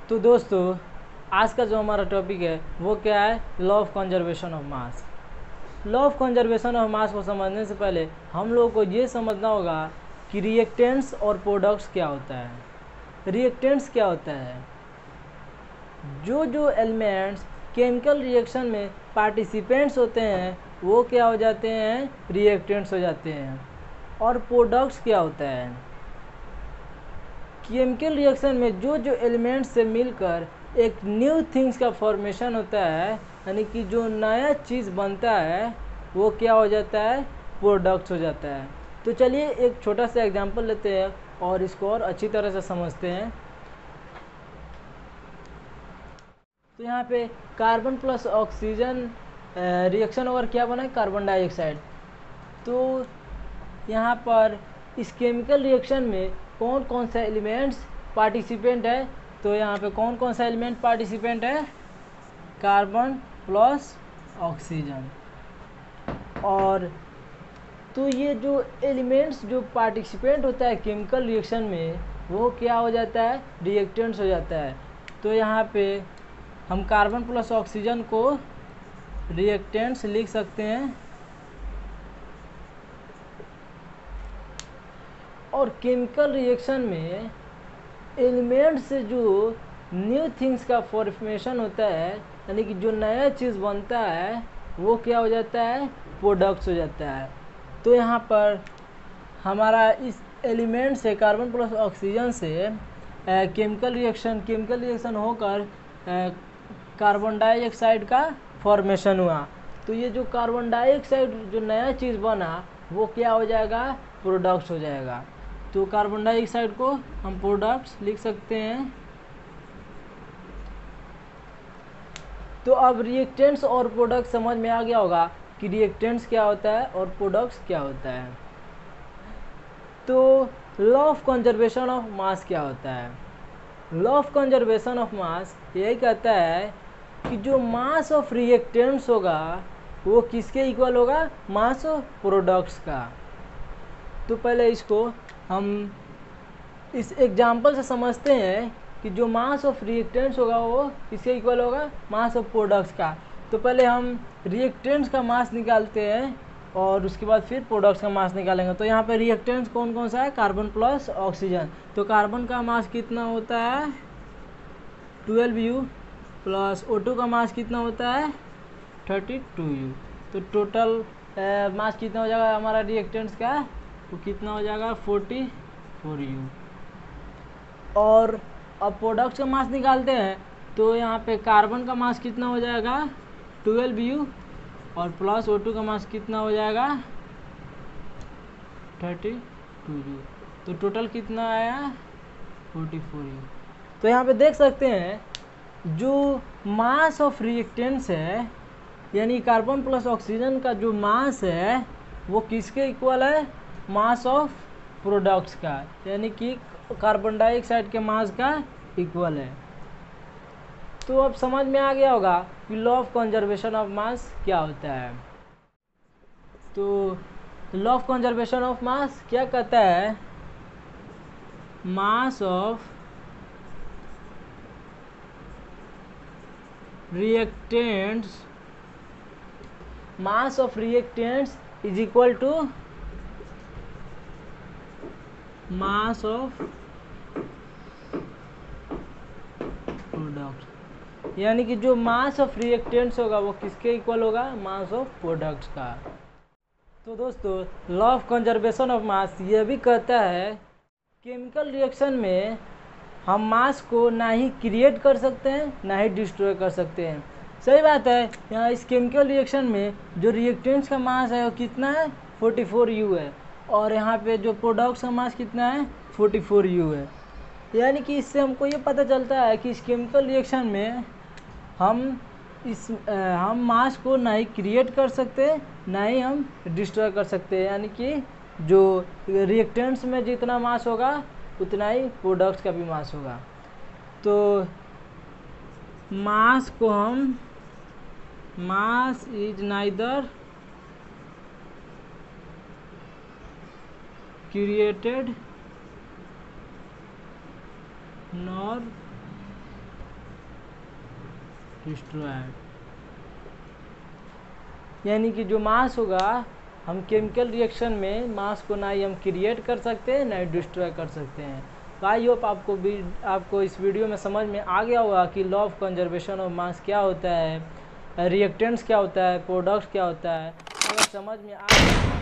तो दोस्तों, आज का जो हमारा टॉपिक है वो क्या है? Law of conservation of mass. Law of conservation of मास को समझने से पहले हम लोगों को ये समझना होगा कि रिएक्टेंट्स और प्रोडक्ट्स क्या होता है। रिएक्टेंट्स क्या होता है? जो एलिमेंट्स केमिकल रिएक्शन में पार्टिसिपेंट्स होते हैं वो क्या हो जाते हैं? रिएक्टेंट्स हो जाते हैं। और प्रोडक्ट्स क्या होता है? केमिकल रिएक्शन में जो एलिमेंट्स से मिलकर एक न्यू थिंग्स का फॉर्मेशन होता है, यानी कि जो नया चीज़ बनता है वो क्या हो जाता है? प्रोडक्ट्स हो जाता है। तो चलिए एक छोटा सा एग्जांपल लेते हैं और इसको और अच्छी तरह से समझते हैं। तो यहाँ पे carbon plus oxygen reaction over क्या बना है? Carbon dioxide. तो यहाँ पर इस केमिकल रिएक्शन में कौन कौन सा एलिमेंट्स पार्टिसिपेंट है? तो यहाँ पे कौन कौन सा एलिमेंट पार्टिसिपेंट है? Carbon plus oxygen. और तो ये जो एलिमेंट्स जो पार्टिसिपेंट होता है केमिकल रिएक्शन में वो क्या हो जाता है? रिएक्टेंट्स हो जाता है। तो यहाँ पे हम कार्बन प्लस ऑक्सीजन को रिएक्टेंट्स लिख सकते हैं। और केमिकल रिएक्शन में एलिमेंट से जो न्यू थिंग्स का फॉर्मेशन होता है, यानी कि जो नया चीज़ बनता है वो क्या हो जाता है? प्रोडक्ट्स हो जाता है। तो यहाँ पर हमारा इस एलिमेंट से कार्बन प्लस ऑक्सीजन से केमिकल रिएक्शन होकर कार्बन डाइऑक्साइड का फॉर्मेशन हुआ। तो ये जो कार्बन डाइऑक्साइड जो नया चीज़ बना वो क्या हो जाएगा? प्रोडक्ट्स हो जाएगा। तो कार्बन डाइऑक्साइड को हम प्रोडक्ट्स लिख सकते हैं। तो अब रिएक्टेंट्स और प्रोडक्ट्स समझ में आ गया होगा कि रिएक्टेंट्स क्या होता है और प्रोडक्ट्स क्या होता है। तो law of conservation of mass क्या होता है? लॉ ऑफ कंजर्वेशन ऑफ मास यही कहता है कि जो मास ऑफ रिएक्टेंट्स होगा वो किसके इक्वल होगा? मास ऑफ प्रोडक्ट्स का। तो पहले इसको हम इस एग्जाम्पल से समझते हैं कि जो मास ऑफ रिएक्टेंट्स होगा वो किसके इक्वल होगा? मास ऑफ प्रोडक्ट्स का। तो पहले हम रिएक्टेंट्स का मास निकालते हैं और उसके बाद फिर प्रोडक्ट्स का मास निकालेंगे। तो यहाँ पे रिएक्टेंट्स कौन कौन सा है? Carbon plus oxygen. तो कार्बन का मास कितना होता है? 12U प्लस O2 का मास कितना होता है? 32U। तो टोटल मास कितना हो जाएगा हमारा रिएक्टेंट्स का? वो कितना हो जाएगा? 44U। और अब प्रोडक्ट्स का मास निकालते हैं तो यहाँ पे कार्बन का मास कितना हो जाएगा? 12U और प्लस O2 का मास कितना हो जाएगा? 32U। तो टोटल कितना आया? 44U। तो यहाँ पे देख सकते हैं जो मास ऑफ रिएक्टेंट्स है, यानी कार्बन प्लस ऑक्सीजन का जो मास है वो किसके इक्वल है? मास ऑफ प्रोडक्ट्स का, यानी कि कार्बन डाइऑक्साइड के मास का इक्वल है। तो अब समझ में आ गया होगा कि law of conservation of mass क्या होता है। तो law of conservation of mass क्या कहता है? Mass of reactants is equal to mass of product, यानी कि जो मास ऑफ रिएक्टेंट्स होगा वो किसके इक्वल होगा? मास ऑफ प्रोडक्ट्स का। तो दोस्तों, लॉ ऑफ कंजर्वेशन ऑफ मास ये भी कहता है केमिकल रिएक्शन में हम मास को ना ही क्रिएट कर सकते हैं ना ही डिस्ट्रॉय कर सकते हैं। सही बात है। यहाँ इस केमिकल रिएक्शन में जो रिएक्टेंट्स का मास है वो कितना है? 44U है। और यहाँ पे जो प्रोडक्ट्स का मास कितना है? 44U है। यानी कि इससे हमको ये पता चलता है कि इस केमिकल रिएक्शन में हम मास को ना ही क्रिएट कर सकते ना ही हम डिस्ट्रॉय कर सकते। यानी कि जो रिएक्टेंट्स में जितना मास होगा उतना ही प्रोडक्ट्स का भी मास होगा। तो मास को हम mass is neither created nor destroy, यानी कि जो मास होगा, हम केमिकल रिएक्शन में मास को ना ही हम क्रिएट कर सकते हैं ना ही डिस्ट्रॉय कर सकते हैं। तो आई होप आपको इस वीडियो में समझ में आ गया होगा कि law of conservation of mass क्या होता है, रिएक्टेंट्स क्या होता है, प्रोडक्ट्स क्या होता है। अगर समझ में आ